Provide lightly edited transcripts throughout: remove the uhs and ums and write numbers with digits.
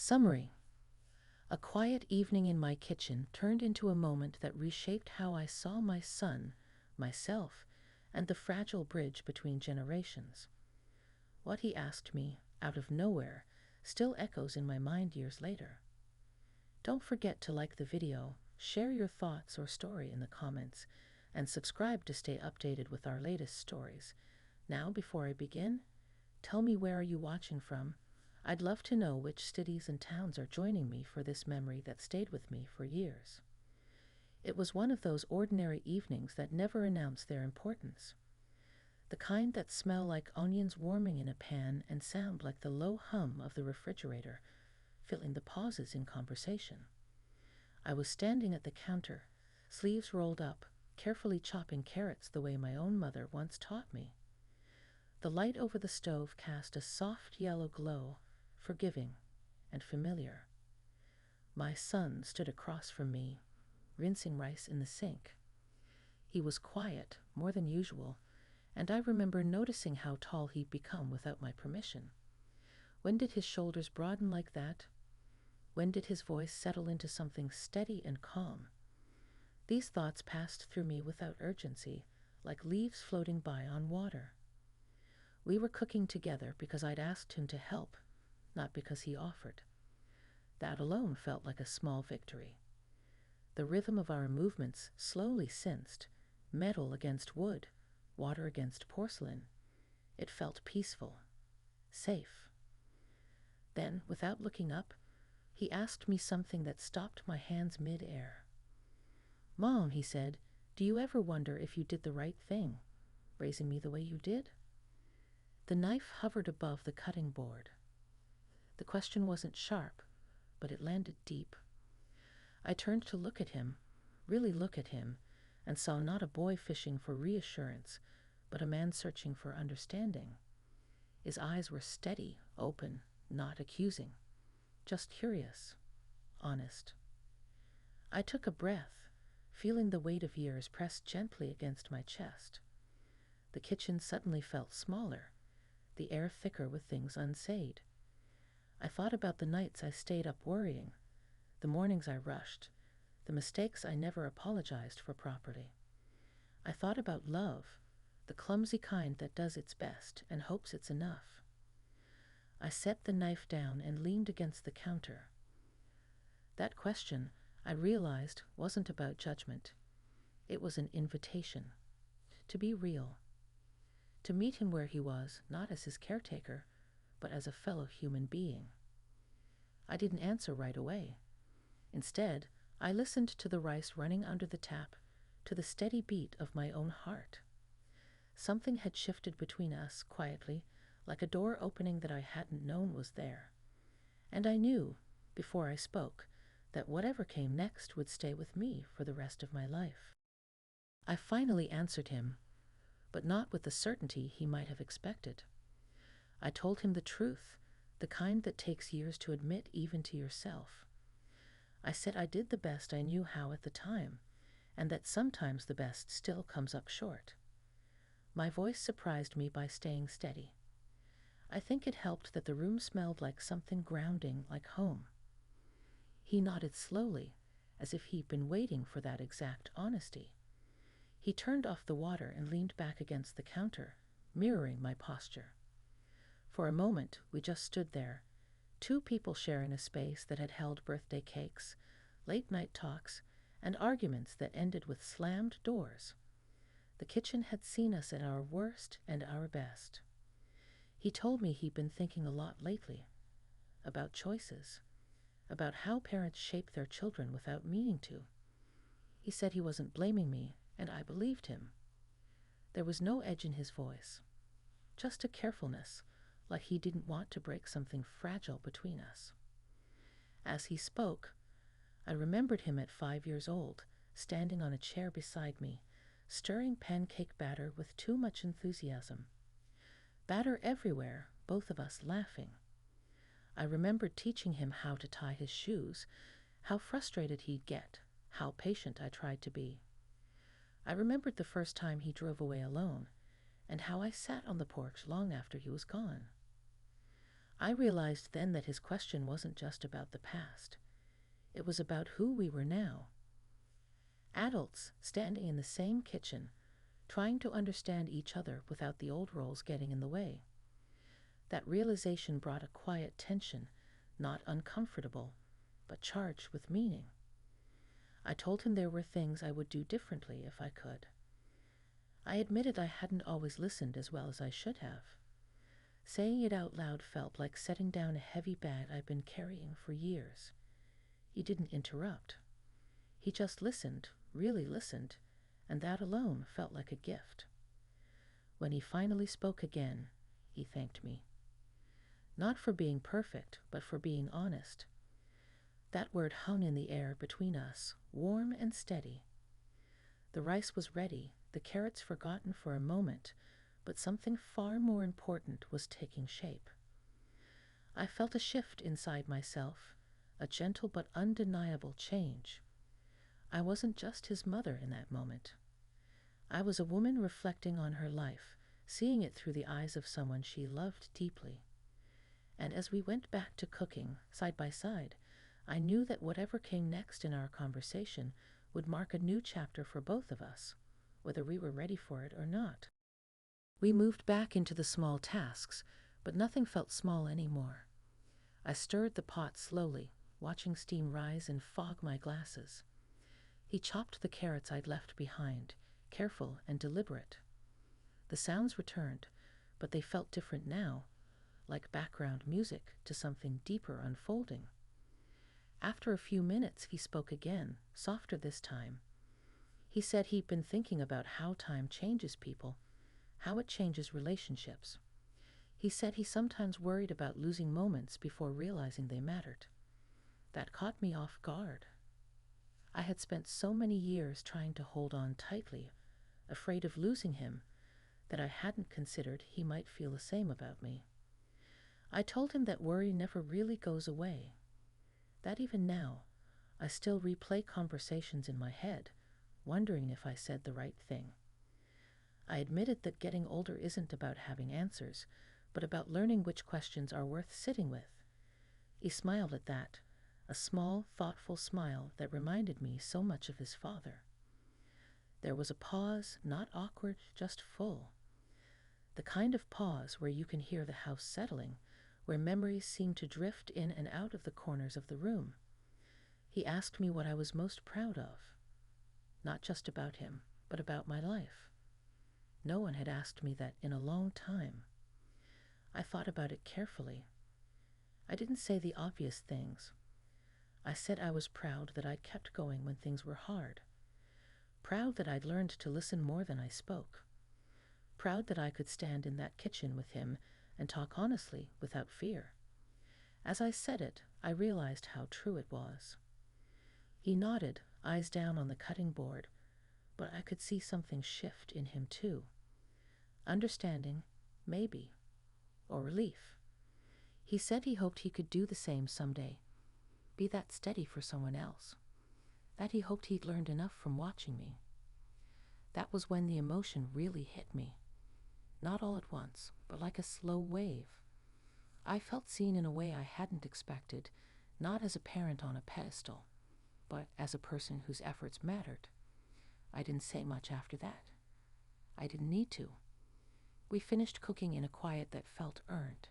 Summary: a quiet evening in my kitchen turned into a moment that reshaped how I saw my son, myself, and the fragile bridge between generations. What he asked me, out of nowhere, still echoes in my mind years later. Don't forget to like the video, share your thoughts or story in the comments, and subscribe to stay updated with our latest stories. Now, before I begin, tell me, where are you watching from? I'd love to know which cities and towns are joining me for this memory that stayed with me for years. It was one of those ordinary evenings that never announce their importance. The kind that smell like onions warming in a pan and sound like the low hum of the refrigerator, filling the pauses in conversation. I was standing at the counter, sleeves rolled up, carefully chopping carrots the way my own mother once taught me. The light over the stove cast a soft yellow glow, forgiving and familiar. My son stood across from me, rinsing rice in the sink. He was quiet, more than usual, and I remember noticing how tall he'd become without my permission. When did his shoulders broaden like that? When did his voice settle into something steady and calm? These thoughts passed through me without urgency, like leaves floating by on water. We were cooking together because I'd asked him to help, not because he offered. That alone felt like a small victory. The rhythm of our movements slowly sensed, metal against wood, water against porcelain. It felt peaceful, safe. Then, without looking up, he asked me something that stopped my hands mid-air. "Mom," he said, "do you ever wonder if you did the right thing, raising me the way you did?" The knife hovered above the cutting board. The question wasn't sharp, but it landed deep. I turned to look at him, really look at him, and saw not a boy fishing for reassurance, but a man searching for understanding. His eyes were steady, open, not accusing, just curious, honest. I took a breath, feeling the weight of years press gently against my chest. The kitchen suddenly felt smaller, the air thicker with things unsaid. I thought about the nights I stayed up worrying, the mornings I rushed, the mistakes I never apologized for properly. I thought about love, the clumsy kind that does its best and hopes it's enough. I set the knife down and leaned against the counter. That question, I realized, wasn't about judgment. It was an invitation to be real, to meet him where he was, not as his caretaker, but as a fellow human being. I didn't answer right away. Instead, I listened to the rice running under the tap, to the steady beat of my own heart. Something had shifted between us quietly, like a door opening that I hadn't known was there. And I knew, before I spoke, that whatever came next would stay with me for the rest of my life. I finally answered him, but not with the certainty he might have expected. I told him the truth, the kind that takes years to admit even to yourself. I said I did the best I knew how at the time, and that sometimes the best still comes up short. My voice surprised me by staying steady. I think it helped that the room smelled like something grounding, like home. He nodded slowly, as if he'd been waiting for that exact honesty. He turned off the water and leaned back against the counter, mirroring my posture. For a moment, we just stood there, two people sharing a space that had held birthday cakes, late-night talks, and arguments that ended with slammed doors. The kitchen had seen us at our worst and our best. He told me he'd been thinking a lot lately, about choices, about how parents shape their children without meaning to. He said he wasn't blaming me, and I believed him. There was no edge in his voice, just a carefulness, like he didn't want to break something fragile between us. As he spoke, I remembered him at 5 years old, standing on a chair beside me, stirring pancake batter with too much enthusiasm. Batter everywhere, both of us laughing. I remembered teaching him how to tie his shoes, how frustrated he'd get, how patient I tried to be. I remembered the first time he drove away alone, and how I sat on the porch long after he was gone. I realized then that his question wasn't just about the past. It was about who we were now. Adults standing in the same kitchen, trying to understand each other without the old roles getting in the way. That realization brought a quiet tension, not uncomfortable, but charged with meaning. I told him there were things I would do differently if I could. I admitted I hadn't always listened as well as I should have. Saying it out loud felt like setting down a heavy bag I'd been carrying for years. He didn't interrupt. He just listened, really listened, and that alone felt like a gift. When he finally spoke again, he thanked me. Not for being perfect, but for being honest. That word hung in the air between us, warm and steady. The rice was ready, the carrots forgotten for a moment, but something far more important was taking shape. I felt a shift inside myself, a gentle but undeniable change. I wasn't just his mother in that moment. I was a woman reflecting on her life, seeing it through the eyes of someone she loved deeply. And as we went back to cooking, side by side, I knew that whatever came next in our conversation would mark a new chapter for both of us, whether we were ready for it or not. We moved back into the small tasks, but nothing felt small anymore. I stirred the pot slowly, watching steam rise and fog my glasses. He chopped the carrots I'd left behind, careful and deliberate. The sounds returned, but they felt different now, like background music to something deeper unfolding. After a few minutes, he spoke again, softer this time. He said he'd been thinking about how time changes people, how it changes relationships. He said he sometimes worried about losing moments before realizing they mattered. That caught me off guard. I had spent so many years trying to hold on tightly, afraid of losing him, that I hadn't considered he might feel the same about me. I told him that worry never really goes away, that even now, I still replay conversations in my head, wondering if I said the right thing. I admitted that getting older isn't about having answers, but about learning which questions are worth sitting with. He smiled at that, a small, thoughtful smile that reminded me so much of his father. There was a pause, not awkward, just full. The kind of pause where you can hear the house settling, where memories seem to drift in and out of the corners of the room. He asked me what I was most proud of. Not just about him, but about my life. No one had asked me that in a long time. I thought about it carefully. I didn't say the obvious things. I said I was proud that I'd kept going when things were hard. Proud that I'd learned to listen more than I spoke. Proud that I could stand in that kitchen with him and talk honestly without fear. As I said it, I realized how true it was. He nodded, eyes down on the cutting board, but I could see something shift in him too. Understanding, maybe, or relief. He said he hoped he could do the same someday, be that steady for someone else, that he hoped he'd learned enough from watching me. That was when the emotion really hit me. Not all at once, but like a slow wave. I felt seen in a way I hadn't expected, not as a parent on a pedestal, but as a person whose efforts mattered. I didn't say much after that. I didn't need to. We finished cooking in a quiet that felt earned.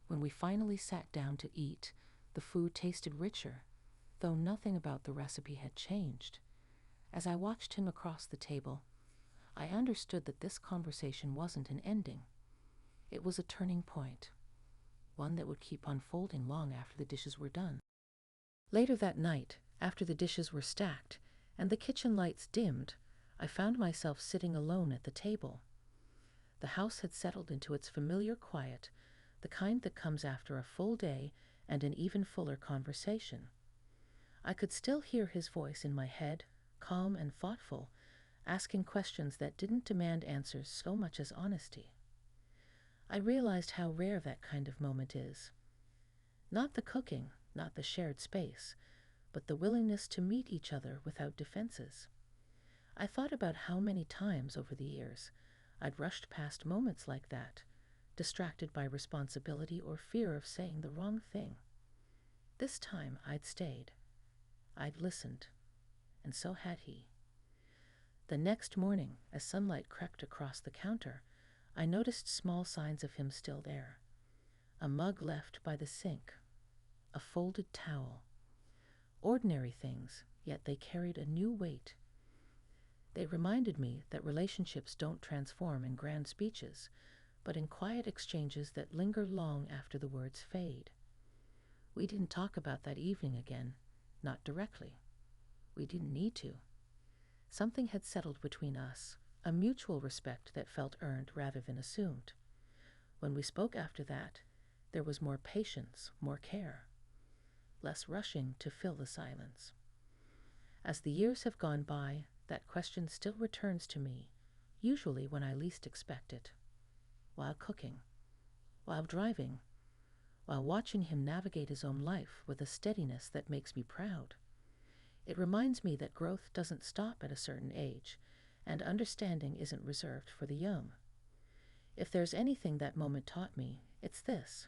When we finally sat down to eat, the food tasted richer, though nothing about the recipe had changed. As I watched him across the table, I understood that this conversation wasn't an ending. It was a turning point, one that would keep unfolding long after the dishes were done. Later that night, after the dishes were stacked and the kitchen lights dimmed, I found myself sitting alone at the table. The house had settled into its familiar quiet, the kind that comes after a full day and an even fuller conversation. I could still hear his voice in my head, calm and thoughtful, asking questions that didn't demand answers so much as honesty. I realized how rare that kind of moment is. Not the cooking, not the shared space, but the willingness to meet each other without defenses. I thought about how many times over the years I'd rushed past moments like that, distracted by responsibility or fear of saying the wrong thing. This time I'd stayed. I'd listened, and so had he. The next morning, as sunlight crept across the counter, I noticed small signs of him still there. A mug left by the sink, a folded towel. Ordinary things, yet they carried a new weight. They reminded me that relationships don't transform in grand speeches, but in quiet exchanges that linger long after the words fade. We didn't talk about that evening again, not directly. We didn't need to. Something had settled between us, a mutual respect that felt earned rather than assumed. When we spoke after that, there was more patience, more care, less rushing to fill the silence. As the years have gone by, that question still returns to me, usually when I least expect it. While cooking, while driving, while watching him navigate his own life with a steadiness that makes me proud. It reminds me that growth doesn't stop at a certain age, and understanding isn't reserved for the young. If there's anything that moment taught me, it's this.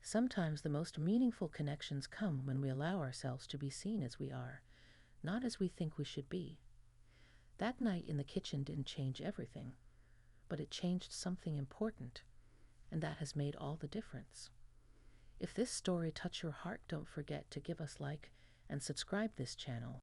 Sometimes the most meaningful connections come when we allow ourselves to be seen as we are, not as we think we should be. That night in the kitchen didn't change everything, but it changed something important, and that has made all the difference. If this story touched your heart, don't forget to give us like and subscribe this channel.